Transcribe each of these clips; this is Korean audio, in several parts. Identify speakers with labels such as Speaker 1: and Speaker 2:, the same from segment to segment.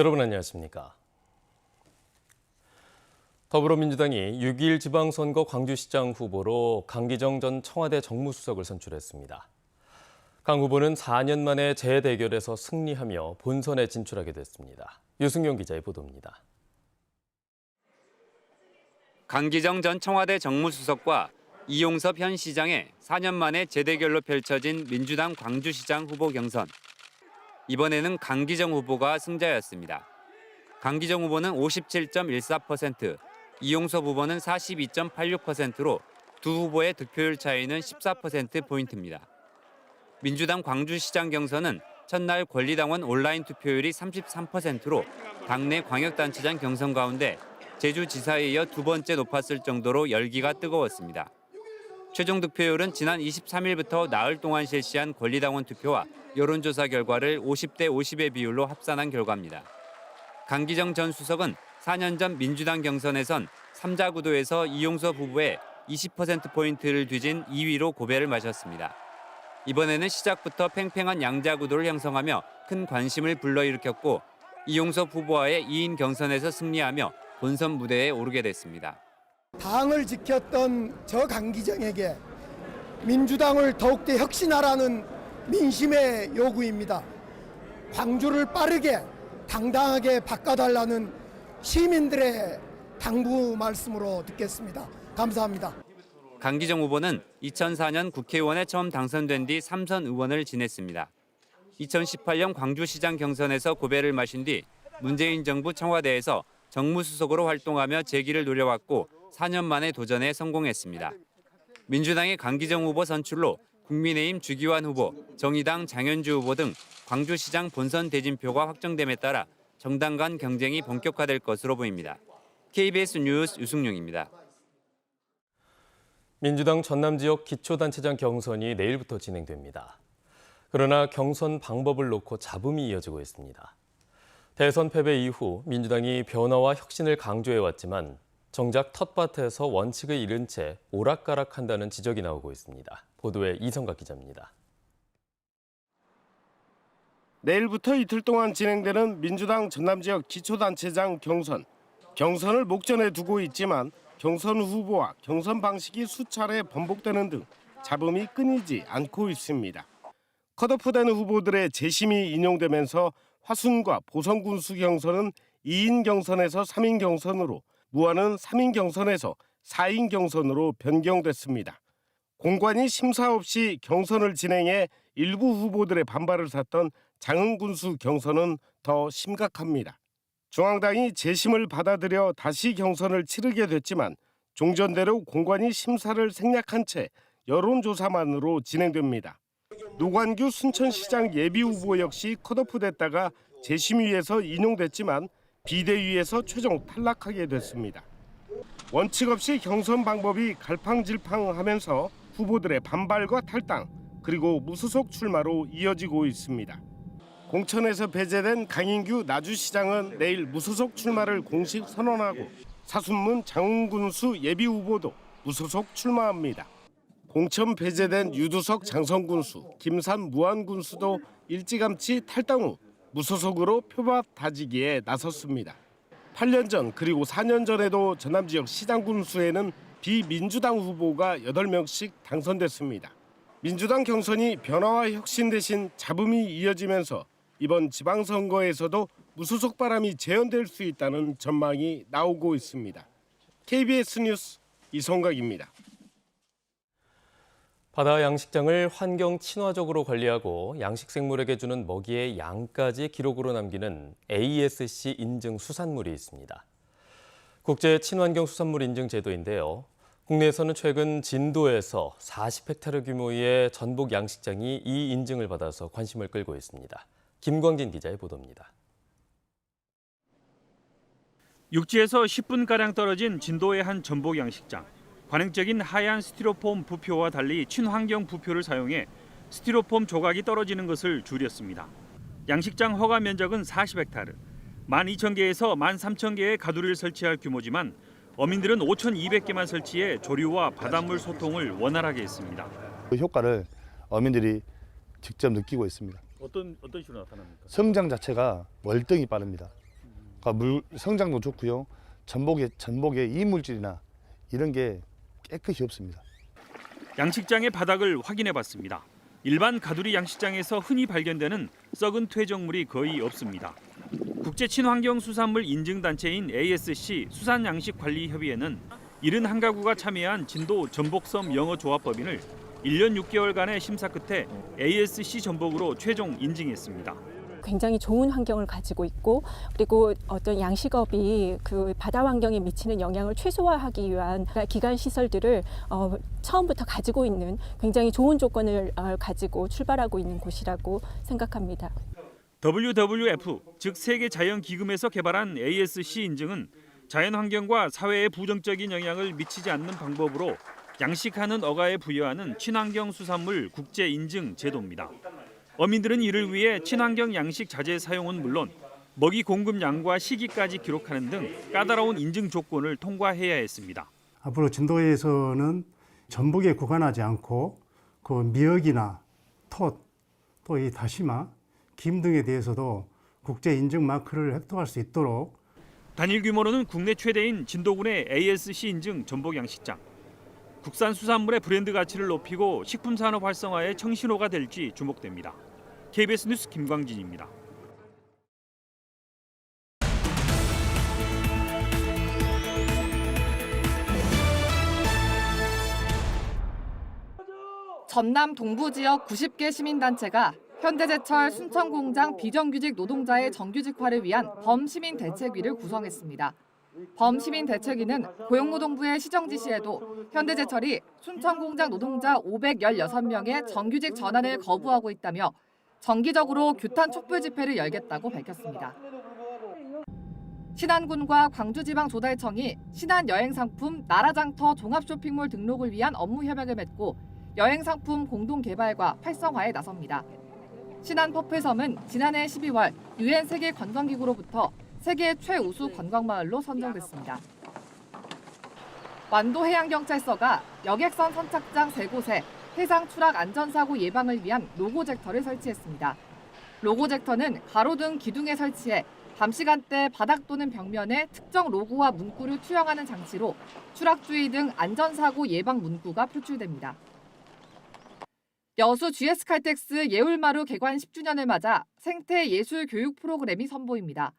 Speaker 1: 여러분 안녕하십니까? 더불어민주당이 6.2 지방선거 광주시장 후보로 강기정 전 청와대 정무수석을 선출했습니다. 강 후보는 4년 만에 재대결에서 승리하며 본선에 진출하게 됐습니다. 유승용 기자의 보도입니다.
Speaker 2: 강기정 전 청와대 정무수석과 이용섭 현 시장의 4년 만에 재대결로 펼쳐진 민주당 광주시장 후보 경선. 이번에는 강기정 후보가 승자였습니다. 강기정 후보는 57.14%, 이용섭 후보는 42.86%로 두 후보의 득표율 차이는 14%포인트입니다. 민주당 광주시장 경선은 첫날 권리당원 온라인 투표율이 33%로 당내 광역단체장 경선 가운데 제주지사에 이어 두 번째 높았을 정도로 열기가 뜨거웠습니다. 최종 득표율은 지난 23일부터 나흘 동안 실시한 권리당원 투표와 여론조사 결과를 50대 50의 비율로 합산한 결과입니다. 강기정 전 수석은 4년 전 민주당 경선에선 3자 구도에서 이용섭 후보의 20%포인트를 뒤진 2위로 고배를 마셨습니다. 이번에는 시작부터 팽팽한 양자 구도를 형성하며 큰 관심을 불러일으켰고 이용섭 후보와의 2인 경선에서 승리하며 본선 무대에 오르게 됐습니다.
Speaker 3: 당을 지켰던 저 강기정에게 민주당을 더욱더 혁신하라는 민심의 요구입니다. 광주를 빠르게 당당하게 바꿔달라는 시민들의 당부 말씀으로 듣겠습니다. 감사합니다.
Speaker 2: 강기정 후보는 2004년 국회의원에 처음 당선된 뒤 3선 의원을 지냈습니다. 2018년 광주시장 경선에서 고배를 마신 뒤 문재인 정부 청와대에서 정무수석으로 활동하며 재기를 노려왔고 4년 만에 도전에 성공했습니다. 민주당의 강기정 후보 선출로 국민의힘 주기환 후보, 정의당 장현주 후보 등 광주시장 본선 대진표가 확정됨에 따라 정당 간 경쟁이 본격화될 것으로 보입니다. KBS 뉴스 유승용입니다.
Speaker 1: 민주당 전남 지역 기초단체장 경선이 내일부터 진행됩니다. 그러나 경선 방법을 놓고 잡음이 이어지고 있습니다. 대선 패배 이후 민주당이 변화와 혁신을 강조해왔지만 정작 텃밭에서 원칙을 잃은 채 오락가락한다는 지적이 나오고 있습니다. 보도에 이성각 기자입니다.
Speaker 4: 내일부터 이틀 동안 진행되는 민주당 전남 지역 기초단체장 경선. 경선을 목전에 두고 있지만 경선 후보와 경선 방식이 수차례 번복되는 등 잡음이 끊이지 않고 있습니다. 컷오프되는 후보들의 재심이 인용되면서 화순과 보성군수 경선은 2인 경선에서 3인 경선으로, 무안은 3인 경선에서 4인 경선으로 변경됐습니다. 공관위 심사 없이 경선을 진행해 일부 후보들의 반발을 샀던 장흥군수 경선은 더 심각합니다. 중앙당이 재심을 받아들여 다시 경선을 치르게 됐지만 종전대로 공관위 심사를 생략한 채 여론조사만으로 진행됩니다. 노관규 순천시장 예비후보 역시 컷오프됐다가 재심위에서 인용됐지만 비대위에서 최종 탈락하게 됐습니다. 원칙 없이 경선 방법이 갈팡질팡하면서 후보들의 반발과 탈당, 그리고 무소속 출마로 이어지고 있습니다. 공천에서 배제된 강인규 나주시장은 내일 무소속 출마를 공식 선언하고 사순문 장흥군수 예비후보도 무소속 출마합니다. 공천 배제된 유두석 장성군수, 김산 무안군수도 일찌감치 탈당 후 무소속으로 표밭 다지기에 나섰습니다. 8년 전 그리고 4년 전에도 전남 지역 시장 군수에는 비민주당 후보가 8명씩 당선됐습니다. 민주당 경선이 변화와 혁신 대신 잡음이 이어지면서 이번 지방선거에서도 무소속 바람이 재현될 수 있다는 전망이 나오고 있습니다. KBS 뉴스 이성각입니다.
Speaker 1: 바다 양식장을 환경 친화적으로 관리하고 양식 생물에게 주는 먹이의 양까지 기록으로 남기는 ASC 인증 수산물이 있습니다. 국제 친환경 수산물 인증 제도인데요. 국내에서는 최근 진도에서 40헥타르 규모의 전복 양식장이 이 인증을 받아서 관심을 끌고 있습니다. 김광진 기자의 보도입니다.
Speaker 5: 육지에서 10분가량 떨어진 진도의 한 전복 양식장. 관행적인 하얀 스티로폼 부표와 달리 친환경 부표를 사용해 스티로폼 조각이 떨어지는 것을 줄였습니다. 양식장 허가 면적은 40헥타르, 12,000개에서 13,000개의 가두리를 설치할 규모지만 어민들은 5,200개만 설치해 조류와 바닷물 소통을 원활하게 했습니다.
Speaker 6: 그 효과를 어민들이 직접 느끼고 있습니다.
Speaker 5: 어떤 식으로 나타납니까?
Speaker 6: 성장 자체가 월등히 빠릅니다. 그러니까 성장도 좋고요. 전복에 이물질이나 이런 게 깨끗이 없습니다.
Speaker 5: 양식장의 바닥을 확인해 봤습니다. 일반 가두리 양식장에서 흔히 발견되는 썩은 퇴적물이 거의 없습니다. 국제 친환경수산물 인증단체인 ASC 수산양식관리협의회는 71가구가 참여한 진도 전복섬 영어조합법인을 1년 6개월간의 심사 끝에 ASC 전복으로 최종 인증했습니다.
Speaker 7: 굉장히 좋은 환경을 가지고 있고 그리고 어떤 양식업이 그 바다 환경에 미치는 영향을 최소화하기 위한 기관 시설들을 처음부터 가지고 있는 굉장히 좋은 조건을 가지고 출발하고 있는 곳이라고 생각합니다.
Speaker 5: WWF, 즉 세계자연기금에서 개발한 ASC 인증은 자연환경과 사회에 부정적인 영향을 미치지 않는 방법으로 양식하는 어가에 부여하는 친환경 수산물 국제 인증 제도입니다. 어민들은 이를 위해 친환경 양식 자재 사용은 물론 먹이 공급량과 시기까지 기록하는 등 까다로운 인증 조건을 통과해야 했습니다.
Speaker 8: 앞으로 진도에서는 전복에 구간하지 않고 그 미역이나 톳, 또 이 다시마, 김 등에 대해서도 국제 인증 마크를 획득할 수 있도록
Speaker 5: 단일 규모로는 국내 최대인 진도군의 ASC 인증 전복 양식장. 국산 수산물의 브랜드 가치를 높이고 식품 산업 활성화의 청신호가 될지 주목됩니다. KBS 뉴스 김광진입니다.
Speaker 9: 전남 동부 지역 90개 시민단체가 현대제철 순천공장 비정규직 노동자의 정규직화를 위한 범시민대책위를 구성했습니다. 범시민대책위는 고용노동부의 시정 지시에도 현대제철이 순천공장 노동자 516명의 정규직 전환을 거부하고 있다며 정기적으로 규탄 촛불 집회를 열겠다고 밝혔습니다. 신안군과 광주지방조달청이 신안 여행상품 나라장터 종합쇼핑몰 등록을 위한 업무 협약을 맺고 여행상품 공동개발과 활성화에 나섭니다. 신안 퍼플섬은 지난해 12월 UN 세계관광기구로부터 세계 최우수 관광마을로 선정됐습니다. 완도해양경찰서가 여객선 선착장 3곳에 해상 추락 안전사고 예방을 위한 로고젝터를 설치했습니다. 로고젝터는 가로등 기둥에 설치해 밤 시간대 바닥 또는 벽면에 특정 로고와 문구를 투영하는 장치로 추락주의 등 안전사고 예방 문구가 표출됩니다. 여수 GS칼텍스 예울마루 개관 10주년을 맞아 생태 예술 교육 프로그램이 선보입니다.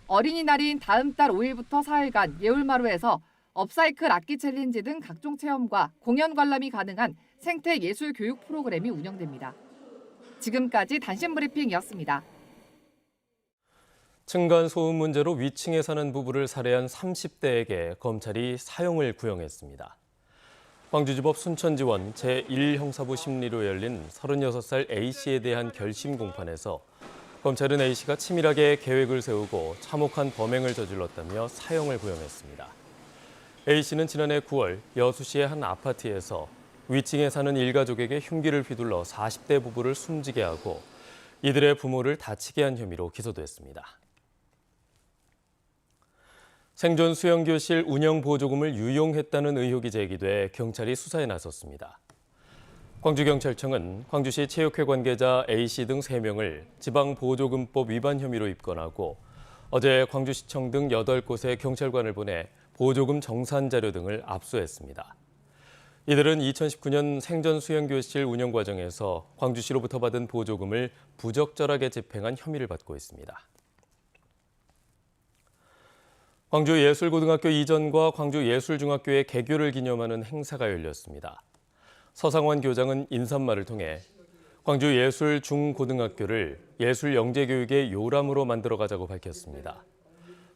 Speaker 9: 어린이날인 다음 달 5일부터 4일간 예울마루에서 업사이클 악기 챌린지 등 각종 체험과 공연 관람이 가능한 생태 예술 교육 프로그램이 운영됩니다. 지금까지 단신 브리핑이었습니다.
Speaker 1: 층간소음 문제로 위층에 사는 부부를 살해한 30대에게 검찰이 사형을 구형했습니다. 광주지법 순천지원 제1형사부 심리로 열린 36살 A씨에 대한 결심 공판에서 검찰은 A씨가 치밀하게 계획을 세우고 참혹한 범행을 저질렀다며 사형을 구형했습니다. A씨는 지난해 9월 여수시의 한 아파트에서 위층에 사는 일가족에게 흉기를 휘둘러 40대 부부를 숨지게 하고 이들의 부모를 다치게 한 혐의로 기소됐습니다. 생존 수영교실 운영 보조금을 유용했다는 의혹이 제기돼 경찰이 수사에 나섰습니다. 광주경찰청은 광주시 체육회 관계자 A씨 등 3명을 지방보조금법 위반 혐의로 입건하고 어제 광주시청 등 8곳에 경찰관을 보내 보조금 정산 자료 등을 압수했습니다. 이들은 2019년 생존 수영교실 운영 과정에서 광주시로부터 받은 보조금을 부적절하게 집행한 혐의를 받고 있습니다. 광주예술고등학교 이전과 광주예술중학교의 개교를 기념하는 행사가 열렸습니다. 서상원 교장은 인사말을 통해 광주예술중고등학교를 예술영재교육의 요람으로 만들어가자고 밝혔습니다.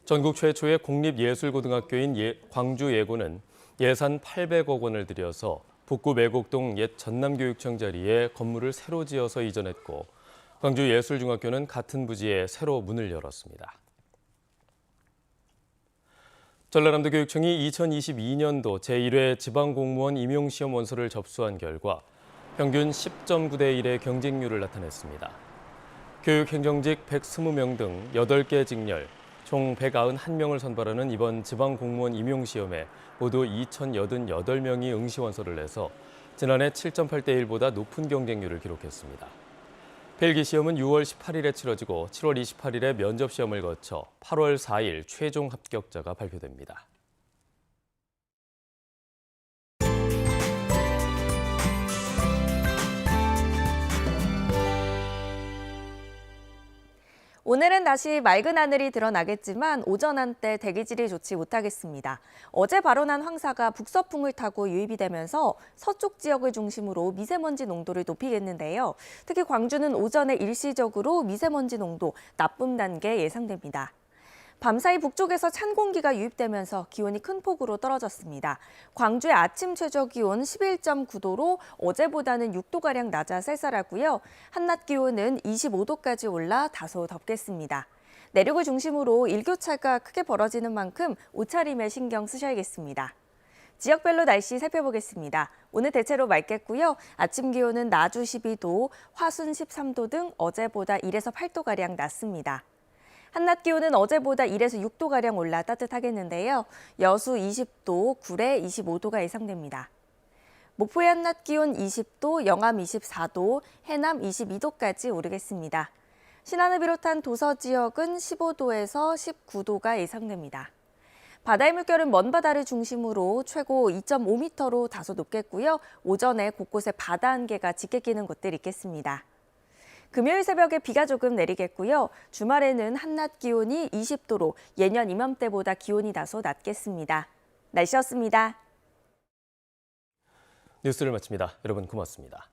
Speaker 1: 전국 최초의 공립예술고등학교인 광주예고는 예산 800억 원을 들여서 북구 매곡동 옛 전남교육청 자리에 건물을 새로 지어서 이전했고 광주예술중학교는 같은 부지에 새로 문을 열었습니다. 전라남도 교육청이 2022년도 제1회 지방공무원 임용시험 원서를 접수한 결과 평균 10.9대 1의 경쟁률을 나타냈습니다. 교육행정직 120명 등 8개 직렬, 총 191명을 선발하는 이번 지방공무원 임용시험에 모두 2,088명이 응시원서를 내서 지난해 7.8대 1보다 높은 경쟁률을 기록했습니다. 필기 시험은 6월 18일에 치러지고 7월 28일에 면접 시험을 거쳐 8월 4일 최종 합격자가 발표됩니다.
Speaker 10: 오늘은 다시 맑은 하늘이 드러나겠지만 오전 한때 대기질이 좋지 못하겠습니다. 어제 발원한 황사가 북서풍을 타고 유입이 되면서 서쪽 지역을 중심으로 미세먼지 농도를 높이겠는데요. 특히 광주는 오전에 일시적으로 미세먼지 농도 나쁨 단계 예상됩니다. 밤사이 북쪽에서 찬 공기가 유입되면서 기온이 큰 폭으로 떨어졌습니다. 광주의 아침 최저 기온 11.9도로 어제보다는 6도가량 낮아 쌀쌀하고요. 한낮 기온은 25도까지 올라 다소 덥겠습니다. 내륙을 중심으로 일교차가 크게 벌어지는 만큼 옷차림에 신경 쓰셔야겠습니다. 지역별로 날씨 살펴보겠습니다. 오늘 대체로 맑겠고요. 아침 기온은 나주 12도, 화순 13도 등 어제보다 1에서 8도가량 낮습니다. 한낮 기온은 어제보다 1에서 6도가량 올라 따뜻하겠는데요. 여수 20도, 구례 25도가 예상됩니다. 목포의 한낮 기온 20도, 영암 24도, 해남 22도까지 오르겠습니다. 신안을 비롯한 도서 지역은 15도에서 19도가 예상됩니다. 바다의 물결은 먼 바다를 중심으로 최고 2.5m로 다소 높겠고요. 오전에 곳곳에 바다 안개가 짙게 끼는 곳들 있겠습니다. 금요일 새벽에 비가 조금 내리겠고요. 주말에는 한낮 기온이 20도로 예년 이맘때보다 기온이 다소 낮겠습니다. 날씨였습니다.
Speaker 1: 뉴스를 마칩니다. 여러분 고맙습니다.